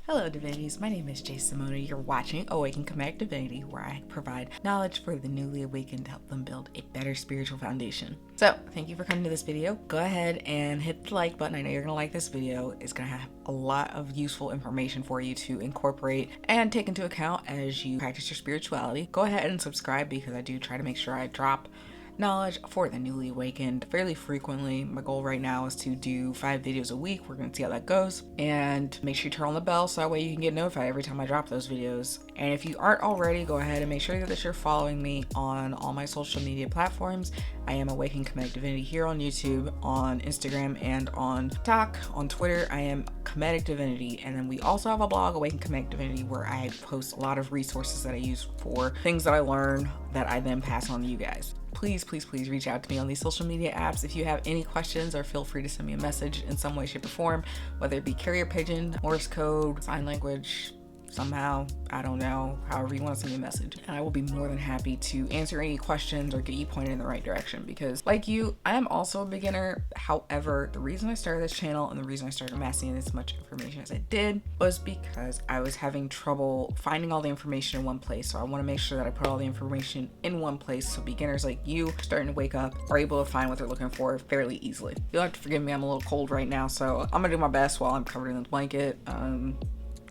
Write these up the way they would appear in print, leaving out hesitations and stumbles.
Hello Divinities, my name is Simone. You're watching Awaken Comedic Divinity, where I provide knowledge for the newly awakened to help them build a better spiritual foundation. So, thank you for coming to this video. Go ahead and hit the like button. I know you're going to like this video. It's going to have a lot of useful information for you to incorporate and take into account as you practice your spirituality. Go ahead and subscribe because I do try to make sure I drop knowledge for the newly awakened fairly frequently. My goal right now is to do 5 videos a week. We're going to see how that goes, and make sure you turn on the bell so that way you can get notified every time I drop those videos. And if you aren't already, go ahead and make sure that you're following me on all my social media platforms. I am Awaken Comedic Divinity here on YouTube, on Instagram, and on TikTok. On Twitter, I am Comedic Divinity, and then we also have a blog, Awaken Comedic Divinity, where I post a lot of resources that I use for things that I learn that I then pass on to you guys. Please reach out to me on these social media apps if you have any questions, or feel free to send me a message in some way, shape, or form, whether it be carrier pigeon, Morse code, sign language, somehow, I don't know, however you want to send me a message. And I will be more than happy to answer any questions or get you pointed in the right direction, because like you, I am also a beginner. However, the reason I started this channel and the reason I started amassing as much information as I did was because I was having trouble finding all the information in one place. So I want to make sure that I put all the information in one place so beginners like you starting to wake up are able to find what they're looking for fairly easily. You'll have to forgive me, I'm a little cold right now, so I'm gonna do my best while I'm covered in the blanket.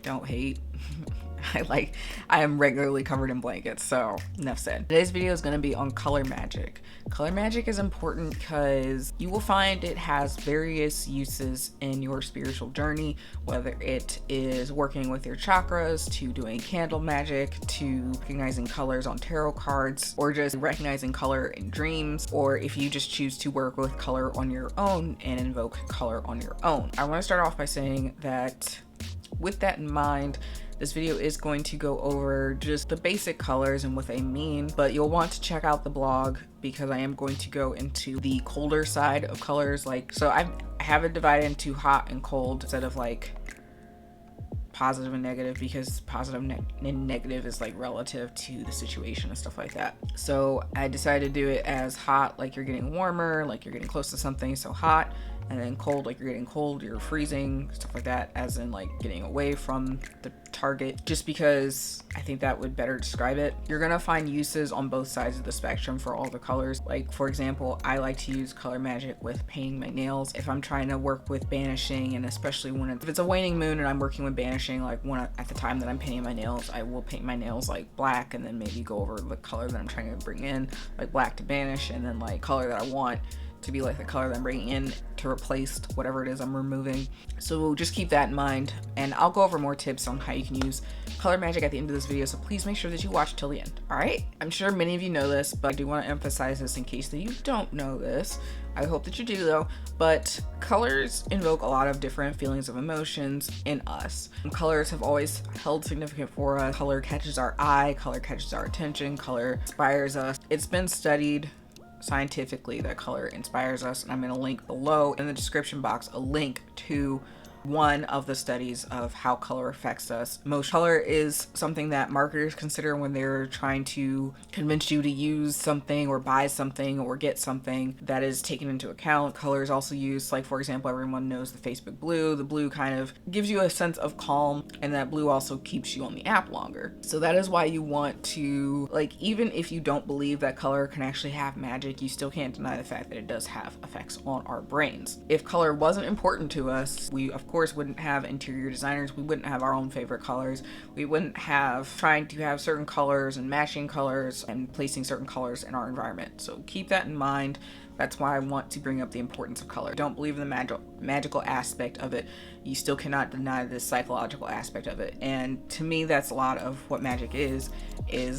Don't hate. I am regularly covered in blankets, so enough said. Today's video is going to be on color magic. Color magic is important because you will find it has various uses in your spiritual journey, whether it is working with your chakras, to doing candle magic, to recognizing colors on tarot cards, or just recognizing color in dreams, or if you just choose to work with color on your own and invoke color on your own. I want to start off by saying that with that in mind, this video is going to go over just the basic colors and what they mean, but you'll want to check out the blog because I am going to go into the colder side of colors. So I have it divided into hot and cold instead of like positive and negative, because positive and negative is like relative to the situation and stuff like that. So I decided to do it as hot, like you're getting warmer, like you're getting close to something, so hot, and then cold, like you're getting cold, you're freezing, stuff like that, as in like getting away from the target, just because I think that would better describe it. You're gonna find uses on both sides of the spectrum for all the colors. Like for example, I like to use color magic with painting my nails if I'm trying to work with banishing, and especially if it's a waning moon and I'm working with banishing, like at the time that I'm painting my nails, I will paint my nails like black and then maybe go over the color that I'm trying to bring in, like black to banish, and then like color that I want to be like the color that I'm bringing in to replace whatever it is I'm removing. So just keep that in mind, and I'll go over more tips on how you can use color magic at the end of this video, so please make sure that you watch till the end. All right, I'm sure many of you know this, but I do want to emphasize this in case that you don't know this. I hope that you do though. But colors invoke a lot of different feelings of emotions in us. Colors have always held significant for us. Color catches our eye, color catches our attention, color inspires us. It's been studied scientifically that color inspires us, and I'm going to link below in the description box a link to one of the studies of how color affects us. Most color is something that marketers consider when they're trying to convince you to use something or buy something or get something. That is taken into account. Color is also used, like for example, everyone knows the Facebook blue. The blue kind of gives you a sense of calm, and that blue also keeps you on the app longer. So that is why you want to, like, even if you don't believe that color can actually have magic, you still can't deny the fact that it does have effects on our brains. If color wasn't important to us, we of course wouldn't have interior designers, we wouldn't have our own favorite colors, we wouldn't have trying to have certain colors and matching colors and placing certain colors in our environment. So keep that in mind. That's why I want to bring up the importance of color. Don't believe in the magical aspect of it, you still cannot deny the psychological aspect of it. And to me, that's a lot of what magic is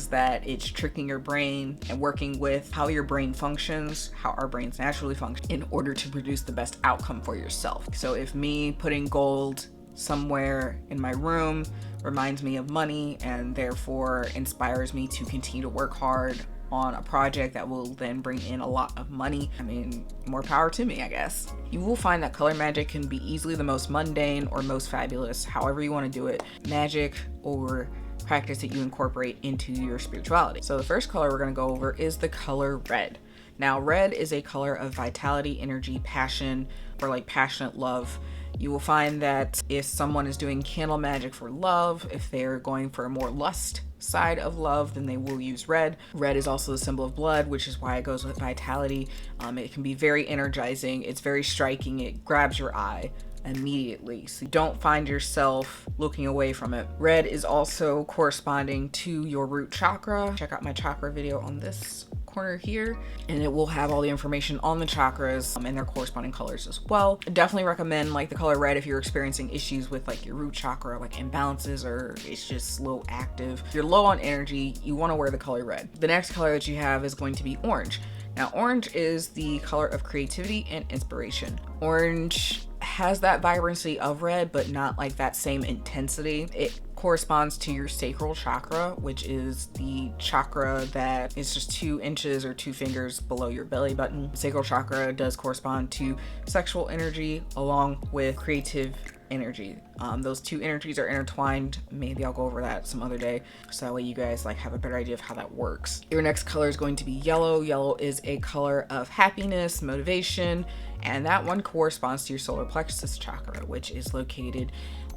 that it's tricking your brain and working with how your brain functions, how our brains naturally function, in order to produce the best outcome for yourself. So if me putting gold somewhere in my room reminds me of money and therefore inspires me to continue to work hard on a project that will then bring in a lot of money, I mean, more power to me, I guess. You will find that color magic can be easily the most mundane or most fabulous, however you want to do it, magic or practice that you incorporate into your spirituality. So the first color we're going to go over is the color red. Now, red is a color of vitality, energy, passion, or like passionate love. You will find that if someone is doing candle magic for love, if they're going for a more lust side of love, then they will use red. Red is also the symbol of blood, which is why it goes with vitality. It can be very energizing. It's very striking. It grabs your eye immediately, so you don't find yourself looking away from it. Red is also corresponding to your root chakra. Check out my chakra video on this corner here, and it will have all the information on the chakras and their corresponding colors as well. I definitely recommend like the color red if you're experiencing issues with like your root chakra, like imbalances, or it's just low active. If you're low on energy, you want to wear the color red. The next color that you have is going to be orange. Now, orange is the color of creativity and inspiration. Orange has that vibrancy of red, but not like that same intensity. It corresponds to your sacral chakra, which is the chakra that is just 2 inches or 2 fingers below your belly button. Sacral chakra does correspond to sexual energy along with creative energy. Those 2 energies are intertwined. Maybe I'll go over that some other day, so that way you guys like have a better idea of how that works. Your next color is going to be yellow. Yellow is a color of happiness, motivation, and that one corresponds to your solar plexus chakra, which is located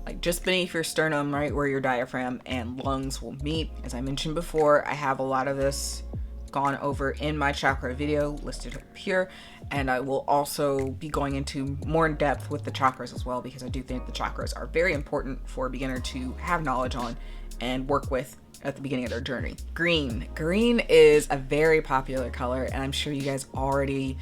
like just beneath your sternum, right where your diaphragm and lungs will meet. As I mentioned before, I have a lot of this gone over in my chakra video listed up here, and I will also be going into more in depth with the chakras as well, because I do think the chakras are very important for a beginner to have knowledge on and work with at the beginning of their journey. Green is a very popular color, and I'm sure you guys already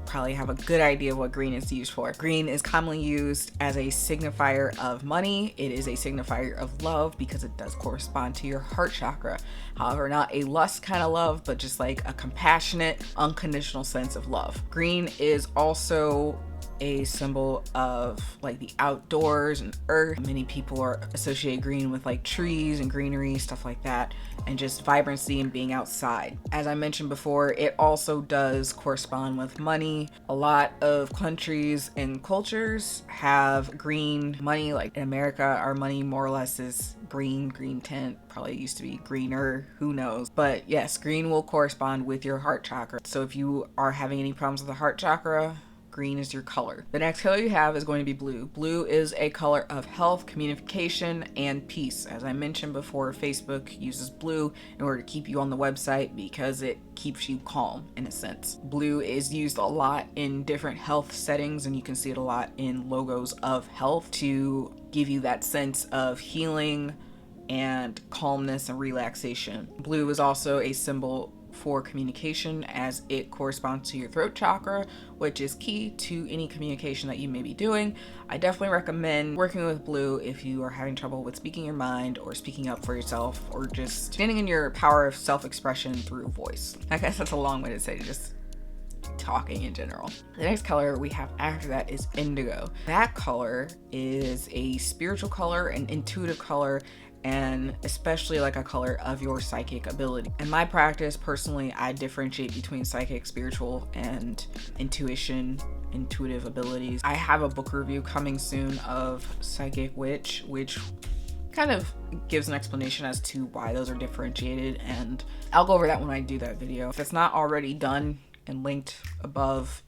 probably have a good idea what green is used for. Green is commonly used as a signifier of money. It is a signifier of love because it does correspond to your heart chakra. However, not a lust kind of love, but just like a compassionate, unconditional sense of love. Green is also a symbol of like the outdoors and earth. Many people are associate green with like trees and greenery, stuff like that, and just vibrancy and being outside. As I mentioned before, it also does correspond with money. A lot of countries and cultures have green money. Like in America, our money more or less is green tint. Probably used to be greener, who knows. But yes, green will correspond with your heart chakra. So if you are having any problems with the heart chakra, green is your color. The next color you have is going to be blue. Blue is a color of health, communication, and peace. As I mentioned before, Facebook uses blue in order to keep you on the website because it keeps you calm in a sense. Blue is used a lot in different health settings, and you can see it a lot in logos of health to give you that sense of healing and calmness and relaxation. Blue is also a symbol for communication, as it corresponds to your throat chakra, which is key to any communication that you may be doing. I definitely recommend working with blue if you are having trouble with speaking your mind or speaking up for yourself, or just standing in your power of self-expression through voice. I guess that's a long way to say just talking in general. The next color we have after that is indigo. That color is a spiritual color, an intuitive color, and especially like a color of your psychic ability. In my practice, personally, I differentiate between psychic, spiritual, and intuitive abilities. I have a book review coming soon of Psychic Witch, which kind of gives an explanation as to why those are differentiated, and I'll go over that when I do that video. If it's not already done and linked above,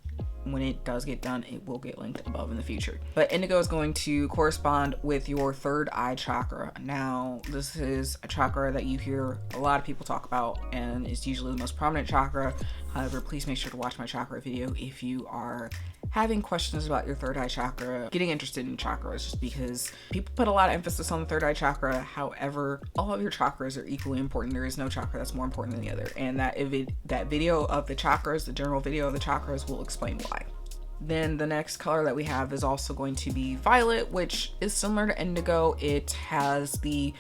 when it does get done, it will get linked above in the future. But indigo is going to correspond with your third eye chakra. Now, this is a chakra that you hear a lot of people talk about, and it's usually the most prominent chakra. However, please make sure to watch my chakra video if you are having questions about your third eye chakra, getting interested in chakras, just because people put a lot of emphasis on the third eye chakra. However, all of your chakras are equally important. There is no chakra that's more important than the other. And that video of the chakras, the general video of the chakras, will explain why. Then the next color that we have is also going to be violet, which is similar to indigo. It has the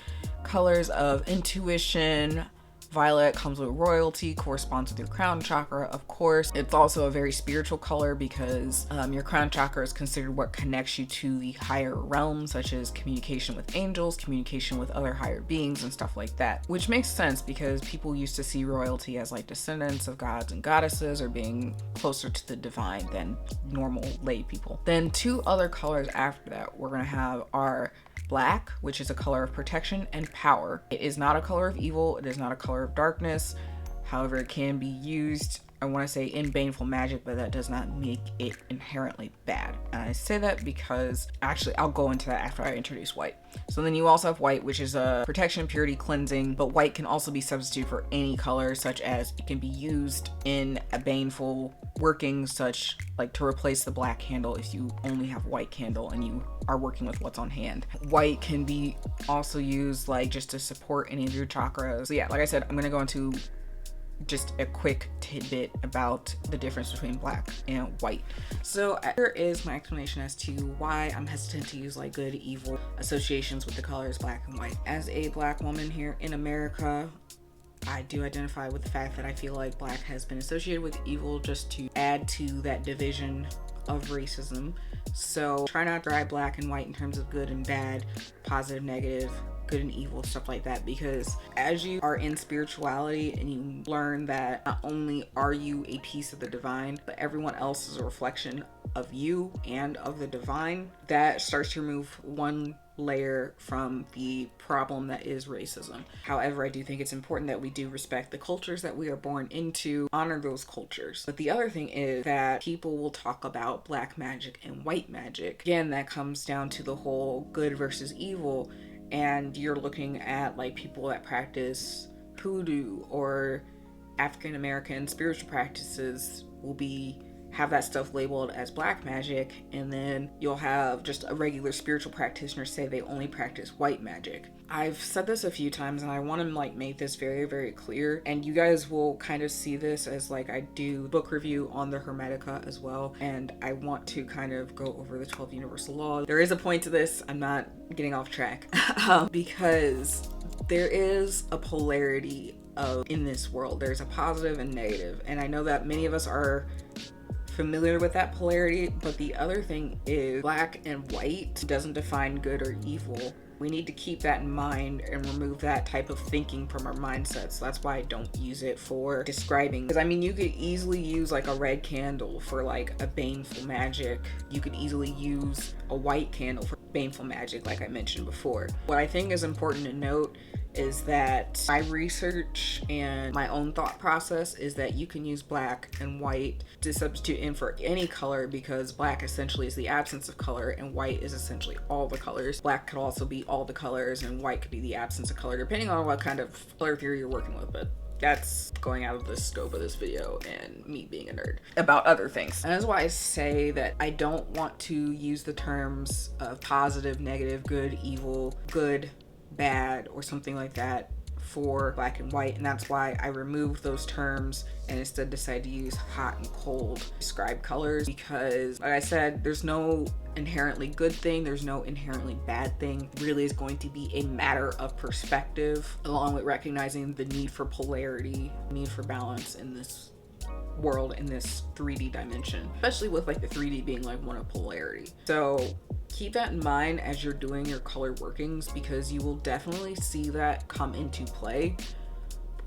colors of intuition. Violet comes with royalty, corresponds with your crown chakra, of course. It's also a very spiritual color because your crown chakra is considered what connects you to the higher realms, such as communication with angels, communication with other higher beings, and stuff like that. Which makes sense because people used to see royalty as like descendants of gods and goddesses, or being closer to the divine than normal lay people. Then 2 other colors after that we're gonna have are black, which is a color of protection and power. It is not a color of evil. It is not a color of darkness. However, it can be used I want to say in baneful magic, but that does not make it inherently bad. And I say that because, actually, I'll go into that after I introduce white. So then you also have white, which is a protection, purity, cleansing, but white can also be substituted for any color, such as it can be used in a baneful working, such like to replace the black candle if you only have white candle and you are working with what's on hand. White can be also used like just to support any of your chakras. So yeah, like I said, I'm gonna go into just a quick tidbit about the difference between black and white. So here is my explanation as to why I'm hesitant to use like good, evil associations with the colors black and white. As a black woman here in America, I do identify with the fact that I feel like black has been associated with evil just to add to that division of racism. So try not to write black and white in terms of good and bad, positive, negative, good and evil, stuff like that, because as you are in spirituality and you learn that not only are you a piece of the divine, but everyone else is a reflection of you and of the divine, that starts to remove one layer from the problem that is racism. However, I do think it's important that we do respect the cultures that we are born into, honor those cultures. But the other thing is that people will talk about black magic and white magic. Again, that comes down to the whole good versus evil, and you're looking at like people that practice hoodoo or African American spiritual practices will have that stuff labeled as black magic, and then you'll have just a regular spiritual practitioner say they only practice white magic. I've said this a few times and I want to like make this very, very clear, and you guys will kind of see this as like I do book review on the Hermetica as well, and I want to kind of go over the 12 universal laws. There is a point to this, I'm not getting off track because there is a polarity in this world. There's a positive and negative, and I know that many of us are familiar with that polarity, but the other thing is black and white doesn't define good or evil. We need to keep that in mind and remove that type of thinking from our mindsets. So that's why I don't use it for describing. Because I mean, you could easily use like a red candle for like a baneful magic. You could easily use a white candle for baneful magic, like I mentioned before. What I think is important to note is that my research and my own thought process is that you can use black and white to substitute in for any color, because black essentially is the absence of color and white is essentially all the colors. Black could also be all the colors and white could be the absence of color, depending on what kind of color theory you're working with, but that's going out of the scope of this video and me being a nerd about other things. And that's why I say that I don't want to use the terms of positive, negative, good, evil, good, bad, or something like that for black and white, and that's why I removed those terms and instead decided to use hot and cold to describe colors, because like I said, there's no inherently good thing, there's no inherently bad thing. It really is going to be a matter of perspective, along with recognizing the need for polarity, need for balance in this world, in this 3D dimension, especially with like the 3D being like one of polarity. So keep that in mind as you're doing your color workings, because you will definitely see that come into play,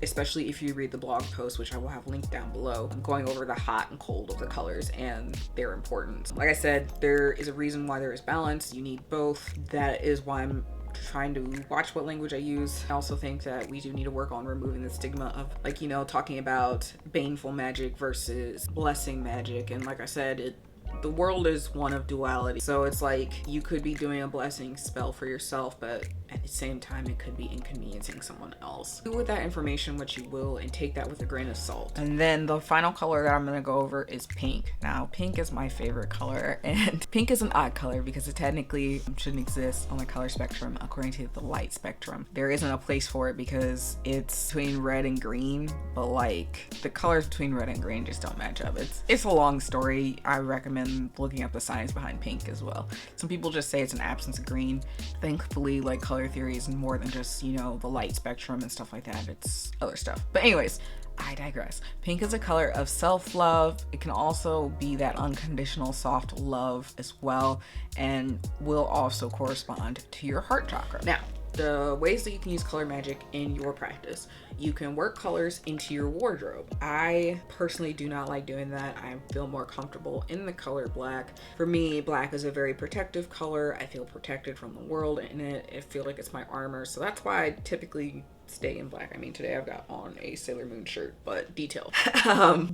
especially if you read the blog post, which I will have linked down below. I'm going over the hot and cold of the colors and their importance. Like I said, there is a reason why there is balance. You need both. That is why I'm trying to watch what language I use. I also think that we do need to work on removing the stigma of like, you know, talking about baneful magic versus blessing magic. And like I said, the world is one of duality. So it's like you could be doing a blessing spell for yourself, but at the same time it could be inconveniencing someone else. Do with that information what you will and take that with a grain of salt. And then the final color that I'm going to go over is pink. Now pink is my favorite color, and pink is an odd color because it technically shouldn't exist on the color spectrum according to the light spectrum. There isn't a place for it because it's between red and green, but like the colors between red and green just don't match up. It's a long story. I recommend looking up the science behind pink as well. Some people just say it's an absence of green. Thankfully, like color theory is more than just, you know, the light spectrum and stuff like that. It's other stuff. But anyways, I digress. Pink is a color of self-love. It can also be that unconditional soft love as well, and will also correspond to your heart chakra. Now, the ways that you can use color magic in your practice. You can work colors into your wardrobe. I personally do not like doing that. I feel more comfortable in the color black. For me, black is a very protective color. I feel protected from the world in it. I feel like it's my armor. So that's why I typically stay in black. I mean, today I've got on a Sailor Moon shirt, but detail.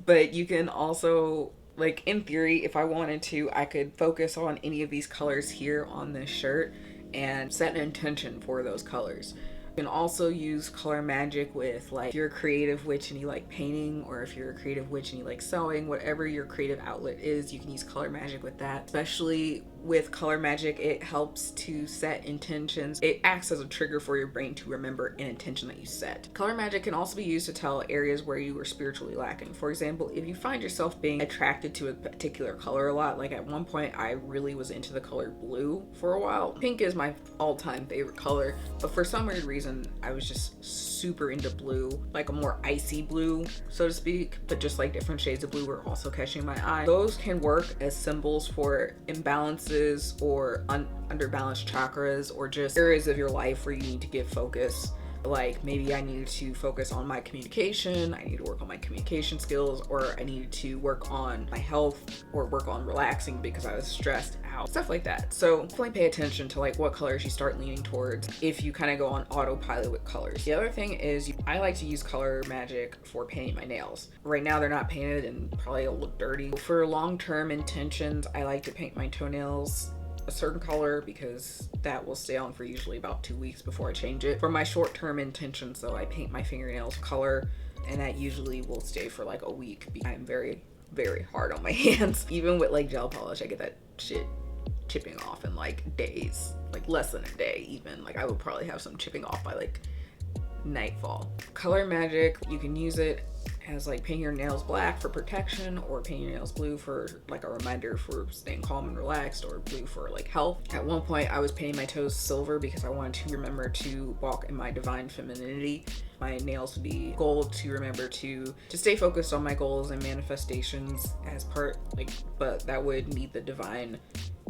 But you can also, like, in theory, if I wanted to, I could focus on any of these colors here on this shirt and set an intention for those colors. You can also use color magic with, like, if you're a creative witch and you like painting, or if you're a creative witch and you like sewing, whatever your creative outlet is, you can use color magic with that. Especially with color magic, it helps to set intentions. It acts as a trigger for your brain to remember an intention that you set. Color magic can also be used to tell areas where you were spiritually lacking. For example, if you find yourself being attracted to a particular color a lot, like at one point I really was into the color blue for a while. Pink is my all-time favorite color, but for some weird reason I was just super into blue, like a more icy blue, so to speak, but just like different shades of blue were also catching my eye. Those can work as symbols for imbalances or underbalanced chakras, or just areas of your life where you need to give focus. Like maybe I needed to focus on my communication, I need to work on my communication skills, or I needed to work on my health or work on relaxing because I was stressed out, stuff like that. So definitely pay attention to like what colors you start leaning towards if you kind of go on autopilot with colors. The other thing is I like to use color magic for painting my nails. Right now they're not painted and probably it'll look dirty. For long-term intentions, I like to paint my toenails a certain color because that will stay on for usually about 2 weeks before I change it. For my short-term intentions though, I paint my fingernails color, and that usually will stay for like a week. I'm very, very hard on my hands. Even with like gel polish, I get that shit chipping off in like days, like less than a day even. Like I would probably have some chipping off by like nightfall. Color magic, you can use it as like painting your nails black for protection, or painting your nails blue for like a reminder for staying calm and relaxed, or blue for like health. At one point I was painting my toes silver because I wanted to remember to walk in my divine femininity. My nails would be gold to remember to stay focused on my goals and manifestations as part, like, but that would need the divine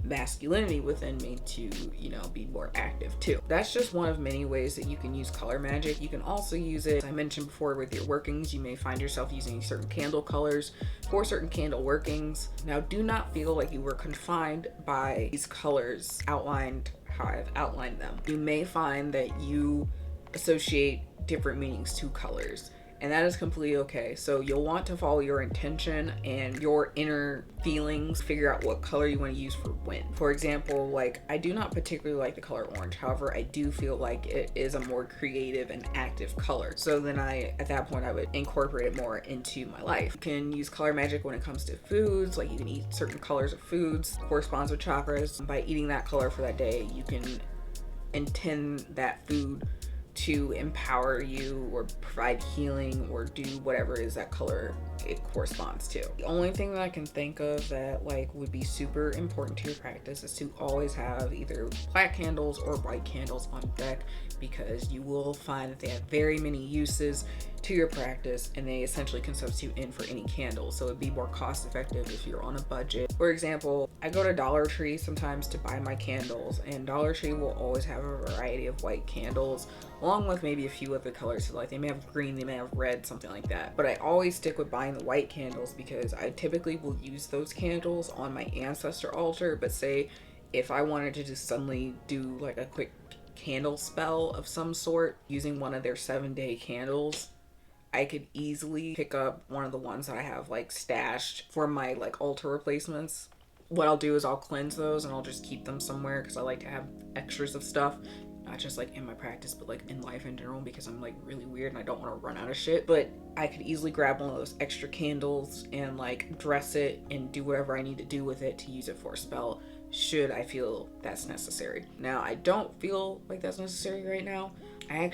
masculinity within me to, you know, be more active too. That's just one of many ways that you can use color magic. You can also use it, as I mentioned before, with your workings. You may find yourself using certain candle colors for certain candle workings. Now, do not feel like you were confined by these colors outlined how I've outlined them. You may find that you associate different meanings to colors, and that is completely okay. So you'll want to follow your intention and your inner feelings, figure out what color you want to use for when. For example, like I do not particularly like the color orange. However, I do feel like it is a more creative and active color. So then at that point I would incorporate it more into my life. You can use color magic when it comes to foods, like you can eat certain colors of foods, corresponds with chakras. By eating that color for that day, you can intend that food to empower you or provide healing or do whatever it is that color it corresponds to. The only thing that I can think of that like would be super important to your practice is to always have either black candles or white candles on deck, because you will find that they have very many uses to your practice and they essentially can substitute in for any candle. So it'd be more cost effective if you're on a budget. For example, I go to Dollar Tree sometimes to buy my candles, and Dollar Tree will always have a variety of white candles along with maybe a few other colors. So like they may have green, they may have red, something like that. But I always stick with buying the white candles because I typically will use those candles on my ancestor altar. But say if I wanted to just suddenly do like a quick candle spell of some sort using one of their 7-day candles, I could easily pick up one of the ones that I have like stashed for my like altar replacements. What I'll do is I'll cleanse those and I'll just keep them somewhere because I like to have extras of stuff, not just like in my practice but like in life in general, because I'm like really weird and I don't want to run out of shit. But I could easily grab one of those extra candles and like dress it and do whatever I need to do with it to use it for a spell should I feel that's necessary. Now, I don't feel like that's necessary right now. I'm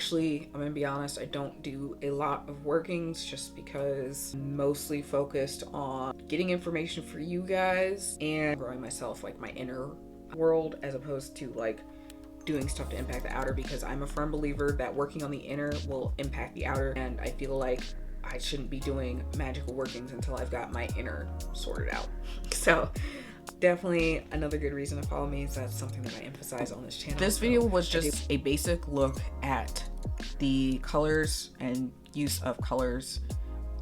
gonna be honest, I don't do a lot of workings just because I'm mostly focused on getting information for you guys and growing myself, like my inner world, as opposed to like doing stuff to impact the outer, because I'm a firm believer that working on the inner will impact the outer, and I feel like I shouldn't be doing magical workings until I've got my inner sorted out. So definitely another good reason to follow me is that's something that I emphasize on this channel. This video was just a basic look at the colors and use of colors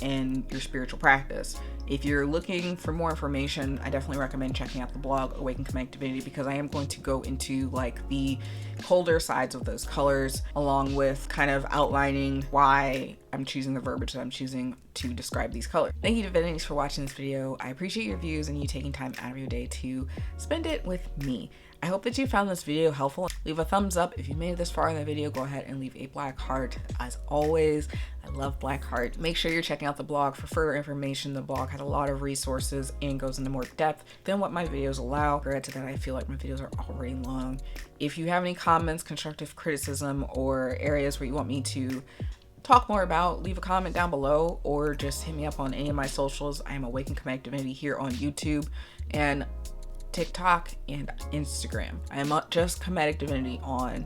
in your spiritual practice. If you're looking for more information, I definitely recommend checking out the blog Awaken Connect Divinity, because I am going to go into like the colder sides of those colors, along with kind of outlining why I'm choosing the verbiage that I'm choosing to describe these colors. Thank you, Divinities, for watching this video. I appreciate your views and you taking time out of your day to spend it with me. I hope that you found this video helpful. Leave a thumbs up. If you made it this far in the video, go ahead and leave a black heart. As always, I love black heart. Make sure you're checking out the blog for further information. The blog has a lot of resources and goes into more depth than what my videos allow. Granted that I feel like my videos are already long. If you have any comments, constructive criticism, or areas where you want me to talk more about, leave a comment down below, or just hit me up on any of my socials. I am Awaken Connect Divinity here on YouTube and TikTok and Instagram. I am just Comedic Divinity on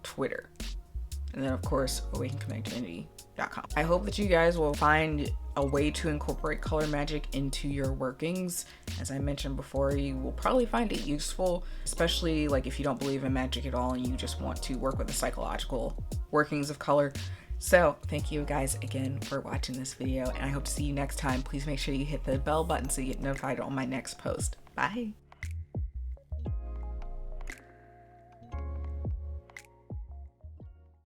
Twitter. And then of course, awakenconnectdivinity.com. I hope that you guys will find a way to incorporate color magic into your workings. As I mentioned before, you will probably find it useful, especially like if you don't believe in magic at all and you just want to work with the psychological workings of color. So thank you guys again for watching this video, and I hope to see you next time. Please make sure you hit the bell button so you get notified on my next post. Bye.